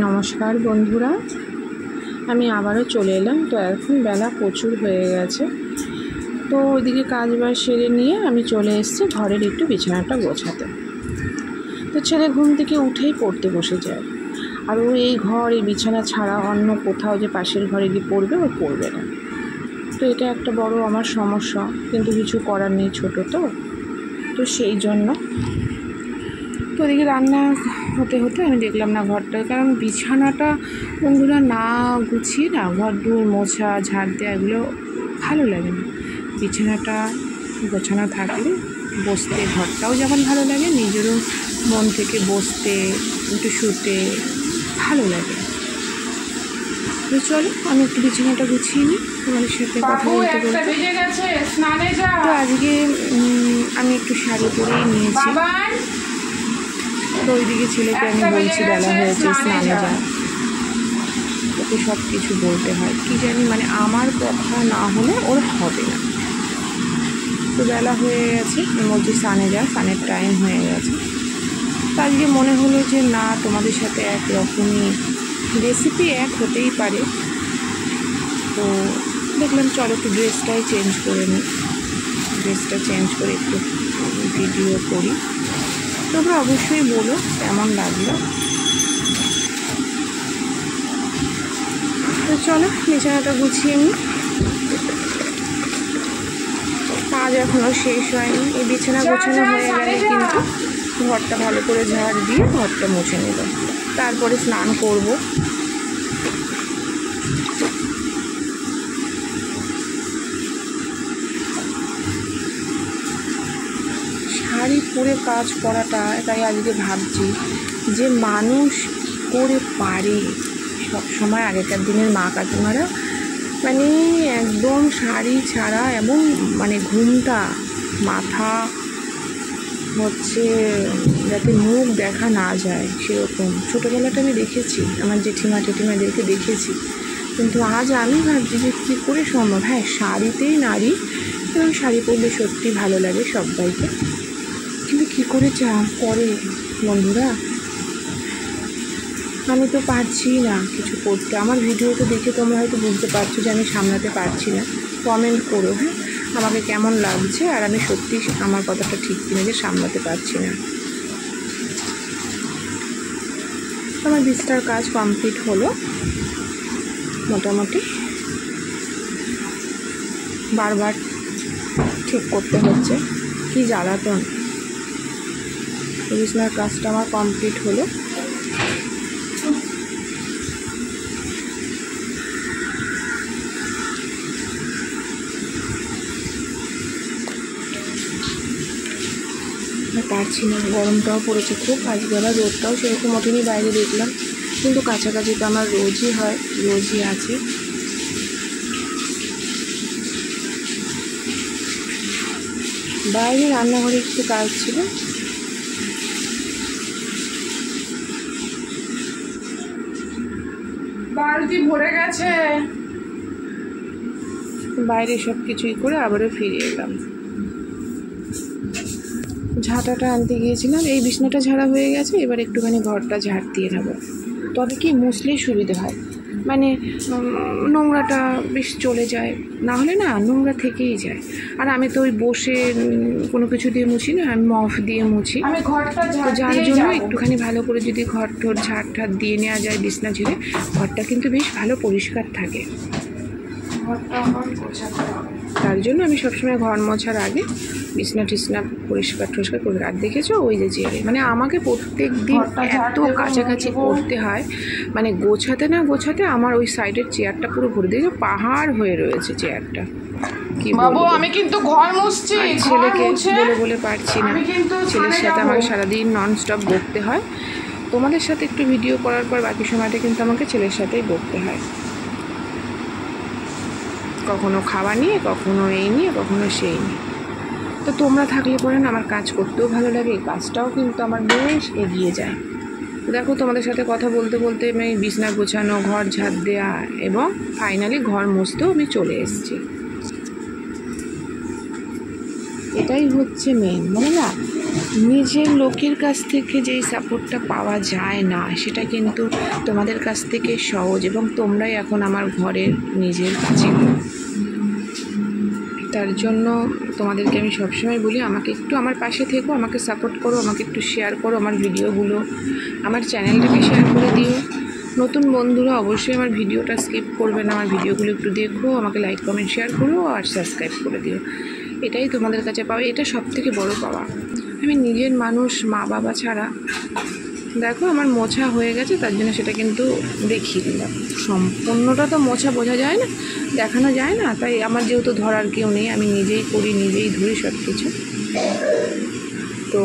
নমস্কার বন্ধুরা, আমি আবারও চলে এলাম। তো এখন বেলা প্রচুর হয়ে গেছে, তো ওইদিকে কাজ বাজ সেরে নিয়ে আমি চলে এসেছি ঘরের একটু বিছানাটা গোছাতে। তো ছেলে ঘুম থেকে উঠেই পড়তে বসে যায়, আর ও এই ঘর এই বিছানা ছাড়া অন্য কোথাও যে পাশের ঘরে গিয়ে পড়বে ও পড়বে না। তো এটা একটা বড় আমার সমস্যা, কিন্তু কিছু করার নেই, ছোটো তো সেই জন্য। তো ওদিকে রান্না হতে হতে আমি দেখলাম না ঘরটা, কারণ বিছানাটা বন্ধুরা না গুছিয়ে না ঘর দুয়ার মোছা ঝাড় দেওয়া এগুলো ভালো লাগে না। বিছানাটা গোছানো থাকলে বসতে ঘরটাও যেমন ভালো লাগে, নিজেরও মন থেকে বসতে একটু শুতে ভালো লাগে। তো চলো আমি একটু বিছানাটা গুছিয়ে নিই, তোমাদের সাথে কথা বলতে বলতে। তো আজকে আমি একটু শাড়ি পরেই নিয়েছি। তো ওইদিকে ছেলেকে আমি বলছি বেলা হয়েছে, স্নানে যা। ওকে সব কিছু বলতে হয়, কি জানি মানে আমার কথা না হলে ওর হবে না। তো বেলা হয়ে গেছে, বলছি স্নানে যা, স্নানের টাইম হয়ে গেছে। তো আজকে মনে হলো যে না, তোমাদের সাথে একরকমই রেসিপি এক হতেই পারে। তো দেখলাম চলো একটু ড্রেসটাই চেঞ্জ করে নিই, ড্রেসটা চেঞ্জ করে একটু ভিডিও করি। তোমরা অবশ্যই বলো কেমন লাগলো। তো চলো বিছানাটা গুছিয়ে নিই। কাজ এখনও শেষ হয়নি, এই বিছানা গোছানো হয়ে গেলে কিন্তু ঘরটা ভালো করে ঝাড় দিয়ে ঘরটা মুছে নেব, তারপরে স্নান করব। শাড়ি পরে কাজ করাটা, তাই আজকে ভাবছি যে মানুষ কী করে পারে। সবসময় আগেকার দিনের মা কাকিমারা মানে একদম শাড়ি ছাড়া, এবং মানে ঘুমটা মাথা হচ্ছে যাতে মুখ দেখা না যায় সেরকম। ছোটোবেলাটা আমি দেখেছি, আমার জেঠিমাদেরকে দেখেছি, কিন্তু আজ আমি ভাবছি যে কী করে সম্ভব। হ্যাঁ, শাড়িতেই নারী, এবং শাড়ি পরলে সত্যি ভালো লাগে সবাইকে, কিন্তু কী করে করে বন্ধুরা। আমি তো পারছি না কিছু করতে। আমার ভিডিওটা দেখে তোমরা হয়তো বুঝতে পারছো যে আমি সামলাতে পারছি না। কমেন্ট করো হ্যাঁ, আমাকে কেমন লাগছে, আর আমি সত্যি আমার কথাটা ঠিক কিনা যে সামলাতে পারছি না। আমার বিছটার কাজ কমপ্লিট হলো মোটামুটি। বারবার ঠিক করতে হচ্ছে, কি জ্বালাতন। বিছনার কাজটা আমার কমপ্লিট হলো। পারছি না, গরমটাও পড়েছে খুব। আজকে আবার রোদটাও সেরকম ওঠেনি, বাইরে দেখলাম, কিন্তু কাছাকাছি তো আমার রোজই হয়, রোজই আছে। বাইরে রান্নাঘরে একটু কাজ ছিল। বালতি ভরে গেছে, বাইরে সব কিছুই করে আবারও ফিরে এলাম। ঝাঁটাটা আনতে গিয়েছিলাম, এই বিছনাটা ঝাড়া হয়ে গেছে, এবার একটুখানি ঘরটা ঝাড় দিয়ে নেব। তবে কি মুছলেই সুবিধে হয়, মানে নোংরাটা বেশ চলে যায়, না হলে না নোংরা থেকেই যায়। আর আমি তো ওই বসে কোনো কিছু দিয়ে মুছি না, আমি মফ দিয়ে মুছি। তো যার জন্য একটুখানি ভালো করে যদি ঘর ঠোর ঝাড় ঠাড় দিয়ে নেওয়া যায় বিছনা ঝেড়ে, ঘরটা কিন্তু বেশ ভালো পরিষ্কার থাকে। তার জন্য আমি সবসময় ঘর মোছার আগে বিছনা টিছনা পরিষ্কার টরিষ্কার করে। আর দেখেছো ওই যে চেয়ারে, মানে আমাকে প্রত্যেক দিন এত কাছাকাছি করতে হয়, মানে গোছাতে না গোছাতে আমার ওই সাইডের চেয়ারটা পুরো ভরে দিয়ে পাহাড় হয়ে রয়েছে চেয়ারটা। কি বলবো, আমি কিন্তু ঘর মুছছি, ছেলেকে বলে পারছি না। ছেলের সাথে আমাকে সারাদিন ননস্টপ বকতে হয়। তোমাদের সাথে একটু ভিডিও করার পর বাকি সময়টা কিন্তু আমাকে ছেলের সাথেই বকতে হয়, কখনো খাওয়া নিয়ে, কখনো এই নিয়ে, কখনো সেই নিয়ে। তো তোমরা থাকলে পরে না আমার কাজ করতেও ভালো লাগে, কাজটাও কিন্তু আমার বেশ এগিয়ে যায়। দেখো তোমাদের সাথে কথা বলতে বলতে আমি বিছনা গোছানো, ঘর ঝাড় দেওয়া এবং ফাইনালি ঘর মুছতেও আমি চলে এসেছি। এটাই হচ্ছে মেন, মানে না, নিজের লোকের কাছ থেকে যেই সাপোর্টটা পাওয়া যায় না সেটা কিন্তু তোমাদের কাছ থেকে সহজ, এবং তোমরাই এখন আমার ঘরের নিজের কাছে। তার জন্য তোমাদেরকে আমি সবসময় বলি, আমাকে একটু আমার পাশে থেকো, আমাকে সাপোর্ট করো, আমাকে একটু শেয়ার করো আমার ভিডিওগুলো, আমার চ্যানেলটাকে শেয়ার করে দিও। নতুন বন্ধুরা অবশ্যই আমার ভিডিওটা স্কিপ করবে না, আমার ভিডিওগুলো একটু দেখো, আমাকে লাইক কমেন্ট শেয়ার করো আর সাবস্ক্রাইব করে দিও। এটাই তোমাদের কাছে পাওয়া, এটা সবথেকে বড় পাওয়া। আমি নিজের মানুষ, মা বাবা ছাড়া, দেখো আমার মোছা হয়ে গেছে, তার জন্য সেটা কিন্তু দেখিয়ে দিলাম। সম্পূর্ণটা তো মোছা বোঝা যায় না, দেখানো যায় না, তাই আমার যেহেতু ধরার কেউ নেই, আমি নিজেই করি, নিজেই ধরি সব কিছু। তো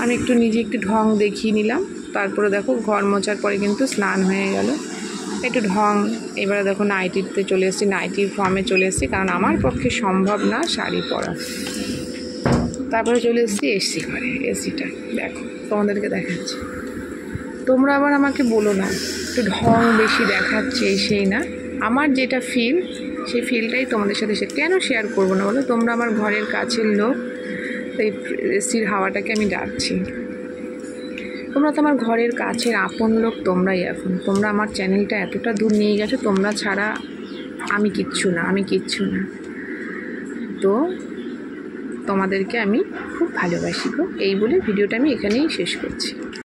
আমি একটু নিজে একটু ঢং দেখিয়ে নিলাম। তারপরে দেখো ঘর মোছার পরে কিন্তু স্নান হয়ে গেল, একটু ঢং। এবারে দেখো নাইটিতে চলে এসেছি, নাইটির ফর্মে চলে এসেছি, কারণ আমার পক্ষে সম্ভব না শাড়ি পরা। তারপরে চলে এসেছি এসি ঘরে, এসিটা দেখো তোমাদেরকে দেখাচ্ছি। তোমরা আবার আমাকে বলো না একটু ঢং বেশি দেখাচ্ছে, সেই না, আমার যেটা ফিল সেই ফিলটাই তোমাদের সাথে কেন শেয়ার করবো না বলো? তোমরা আমার ঘরের কাছের লোক, এই এসির হাওয়াটাকে আমি ডাকছি। তোমরা তো আমার ঘরের কাছের আপন লোক, তোমরাই এখন, তোমরা আমার চ্যানেলটা এতটা দূর নিয়ে গেছো, তোমরা ছাড়া আমি কিচ্ছু না, আমি কিচ্ছু না। তো তোমাদেরকে আমি খুব ভালোবাসি গো, এই বলে ভিডিওটা আমি এখানেই শেষ করছি।